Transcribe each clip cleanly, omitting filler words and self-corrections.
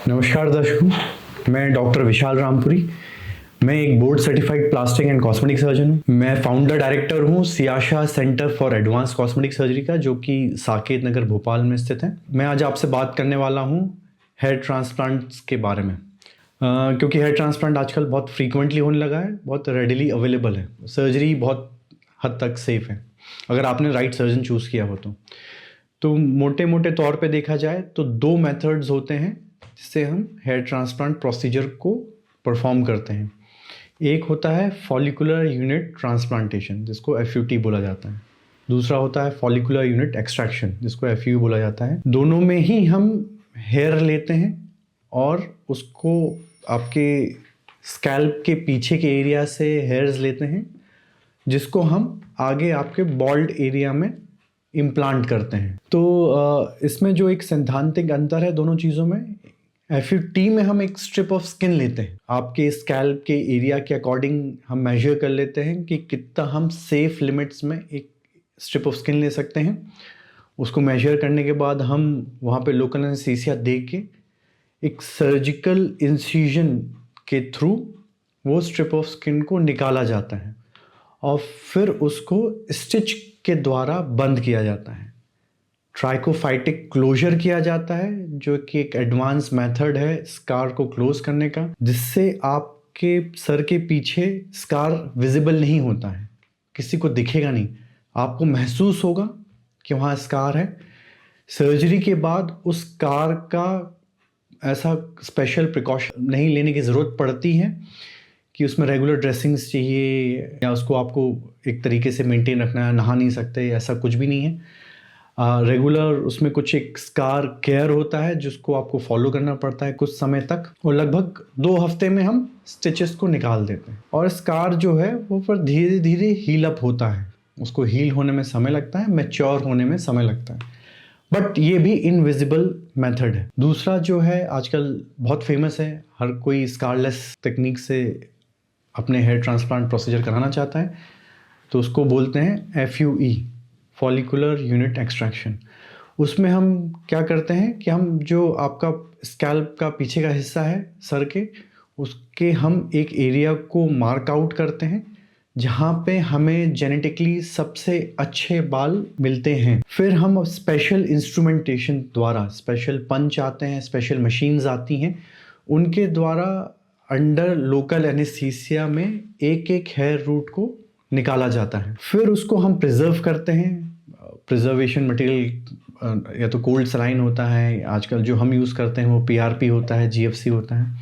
नमस्कार दर्शकों, मैं डॉक्टर विशाल रामपुरी। मैं एक board certified plastic and cosmetic surgeon हूँ। मैं फाउंडर डायरेक्टर हूँ Siyasha centre for advance cosmetic surgery का, जो कि साकेत नगर भोपाल में स्थित है। मैं आज आपसे बात करने वाला हूँ हेयर ट्रांसप्लांट्स के बारे में, क्योंकि हेयर ट्रांसप्लांट आजकल बहुत फ्रीक्वेंटली होने लगा है, बहुत रेडिली अवेलेबल है। सर्जरी बहुत हद तक सेफ़ है अगर आपने राइट सर्जन चूज़ किया हो तो मोटे मोटे तौर पे देखा जाए तो 2 मेथड्स होते हैं जिससे हम हेयर ट्रांसप्लांट प्रोसीजर को परफॉर्म करते हैं। एक होता है फॉलिकुलर यूनिट ट्रांसप्लांटेशन, जिसको FUT बोला जाता है। दूसरा होता है फॉलिकुलर यूनिट एक्सट्रैक्शन, जिसको FUE बोला जाता है। दोनों में ही हम हेयर लेते हैं और उसको आपके स्कैल्प के पीछे के एरिया से हेयर्स लेते हैं, जिसको हम आगे आपके बॉल्ड एरिया में इम्प्लांट करते हैं। तो इसमें जो एक सैद्धांतिक अंतर है दोनों चीज़ों में, FUT में हम एक स्ट्रिप ऑफ स्किन लेते हैं, आपके स्कैल्प के एरिया के अकॉर्डिंग हम मेजर कर लेते हैं कि कितना हम सेफ लिमिट्स में एक स्ट्रिप ऑफ स्किन ले सकते हैं। उसको मेजर करने के बाद हम वहाँ पे लोकल एनेस्थीसिया दे के एक सर्जिकल इंसिजन के थ्रू वो स्ट्रिप ऑफ स्किन को निकाला जाता है और फिर उसको स्टिच के द्वारा बंद किया जाता है। ट्राइकोफाइटिक क्लोजर किया जाता है, जो कि एक एडवांस मेथड है स्कार को क्लोज करने का, जिससे आपके सर के पीछे स्कार विजिबल नहीं होता है, किसी को दिखेगा नहीं, आपको महसूस होगा कि वहाँ स्कार है। सर्जरी के बाद उस स्कार का ऐसा स्पेशल प्रिकॉशन नहीं लेने की ज़रूरत पड़ती है कि उसमें रेगुलर ड्रेसिंग्स चाहिए या उसको आपको एक तरीके से मेंटेन रखना है, नहा नहीं सकते, ऐसा कुछ भी नहीं है। रेगुलर उसमें कुछ एक स्कार केयर होता है जिसको आपको फॉलो करना पड़ता है कुछ समय तक, और लगभग 2 हफ्ते में हम स्टिचेस को निकाल देते हैं। और स्कार जो है वो फिर धीरे धीरे हील अप होता है, उसको हील होने में समय लगता है, मैच्योर होने में समय लगता है, बट ये भी इनविजिबल मेथड है। दूसरा जो है आजकल बहुत फेमस है, हर कोई स्कारलेस टेक्निक से अपने हेयर ट्रांसप्लांट प्रोसीजर कराना चाहता है, तो उसको बोलते हैं FUE, फॉलिकुलर यूनिट एक्सट्रैक्शन। उसमें हम क्या करते हैं कि हम जो आपका स्कैल्प का पीछे का हिस्सा है सर के, उसके हम एक एरिया को मार्क आउट करते हैं जहाँ पे हमें जेनेटिकली सबसे अच्छे बाल मिलते हैं। फिर हम स्पेशल इंस्ट्रूमेंटेशन द्वारा, स्पेशल पंच आते हैं, स्पेशल मशीन्स आती हैं, उनके द्वारा अंडर लोकल एनेस्थीसिया में एक एक हेयर रूट को निकाला जाता है। फिर उसको हम प्रिजर्व करते हैं। प्रिजर्वेशन मटेरियल या तो कोल्ड सलाइन होता है, आजकल जो हम यूज़ करते हैं वो PRP होता है, GFC होता है,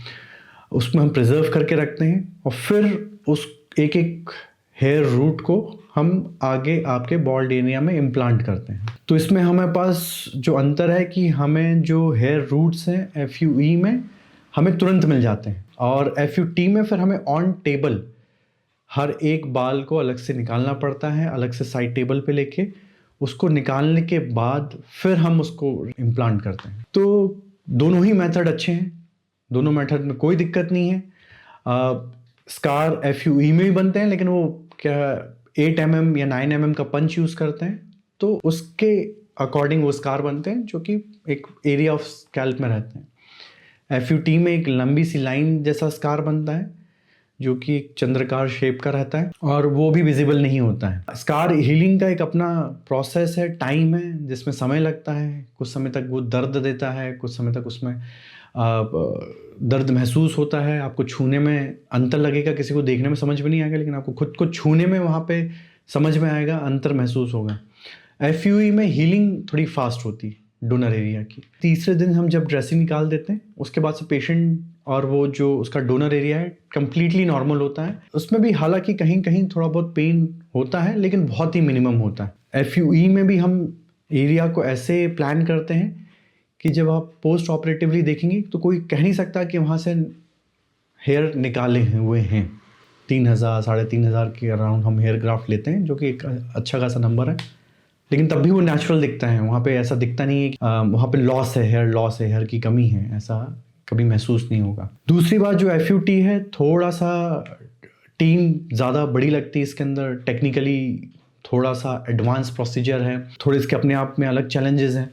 उसमें हम प्रिजर्व करके रखते हैं और फिर उस एक एक हेयर रूट को हम आगे आपके बॉल्ड एरिया में इम्प्लांट करते हैं। तो इसमें हमारे पास जो अंतर है कि हमें जो हेयर रूट्स हैं FUE में हमें तुरंत मिल जाते हैं, और FUT में फिर हमें ऑन टेबल हर एक बाल को अलग से निकालना पड़ता है, अलग से साइड टेबल पे लेके उसको निकालने के बाद फिर हम उसको इम्प्लांट करते हैं। तो दोनों ही मेथड अच्छे हैं, दोनों मेथड में कोई दिक्कत नहीं है। स्कार FUE में भी बनते हैं, लेकिन वो क्या 8 mm या 9 mm का पंच यूज़ करते हैं, तो उसके अकॉर्डिंग वो स्कार बनते हैं जो कि एक एरिया ऑफ स्कैल्प में रहते हैं। FUT में एक लंबी सी लाइन जैसा स्कार बनता है जो कि एक चंद्रकार शेप का रहता है और वो भी विजिबल नहीं होता है। स्कार हीलिंग का एक अपना प्रोसेस है, टाइम है, जिसमें समय लगता है। कुछ समय तक वो दर्द देता है, कुछ समय तक उसमें दर्द महसूस होता है, आपको छूने में अंतर लगेगा, किसी को देखने में समझ में नहीं आएगा, लेकिन आपको खुद को छूने में वहाँ पे समझ में आएगा, अंतर महसूस होगा। FUE में हीलिंग थोड़ी फास्ट होती है डोनर एरिया की। तीसरे दिन हम जब ड्रेसिंग निकाल देते हैं, उसके बाद से पेशेंट और वो जो उसका डोनर एरिया है कम्प्लीटली नॉर्मल होता है। उसमें भी हालांकि कहीं कहीं थोड़ा बहुत पेन होता है, लेकिन बहुत ही मिनिमम होता है। FUE में भी हम एरिया को ऐसे प्लान करते हैं कि जब आप पोस्ट ऑपरेटिवली देखेंगे तो कोई कह नहीं सकता कि वहाँ से हेयर निकाले हुए हैं। 3000 3,500 के अराउंड हम हेयर ग्राफ्ट लेते हैं, जो कि एक अच्छा खासा नंबर है, लेकिन तब भी वो नेचुरल दिखता है। वहाँ पे ऐसा दिखता नहीं है कि वहाँ पे लॉस है, हेयर की कमी है, ऐसा कभी महसूस नहीं होगा। दूसरी बात जो FUT है, थोड़ा सा टीम ज़्यादा बड़ी लगती है इसके अंदर, टेक्निकली थोड़ा सा एडवांस प्रोसीजर है, थोड़े इसके अपने आप में अलग चैलेंजेस हैं।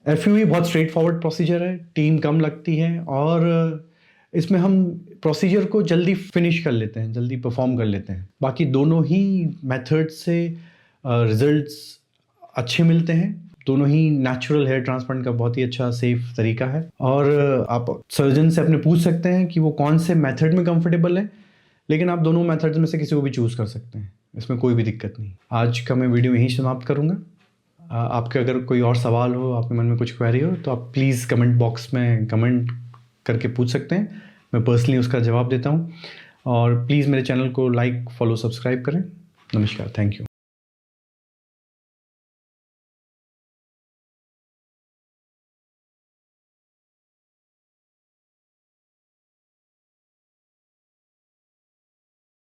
FUE बहुत स्ट्रेट फॉरवर्ड प्रोसीजर है, टीम कम लगती है और इसमें हम प्रोसीजर को जल्दी फिनिश कर लेते हैं, जल्दी परफॉर्म कर लेते हैं। बाकी दोनों ही मेथड से रिजल्ट्स अच्छे मिलते हैं। दोनों ही नेचुरल हेयर ट्रांसप्लांट का बहुत ही अच्छा सेफ तरीका है और आप सर्जन से अपने पूछ सकते हैं कि वो कौन से मेथड में कंफर्टेबल है, लेकिन आप दोनों मेथड्स में से किसी को भी चूज़ कर सकते हैं, इसमें कोई भी दिक्कत नहीं। आज का मैं वीडियो यहीं समाप्त करूँगा। आपके अगर कोई और सवाल हो, आपके मन में कुछ क्वेरी हो, तो आप प्लीज़ कमेंट बॉक्स में कमेंट करके पूछ सकते हैं। मैं पर्सनली उसका जवाब देता हूँ। और प्लीज़ मेरे चैनल को लाइक, फॉलो, सब्सक्राइब करें। नमस्कार, थैंक यू।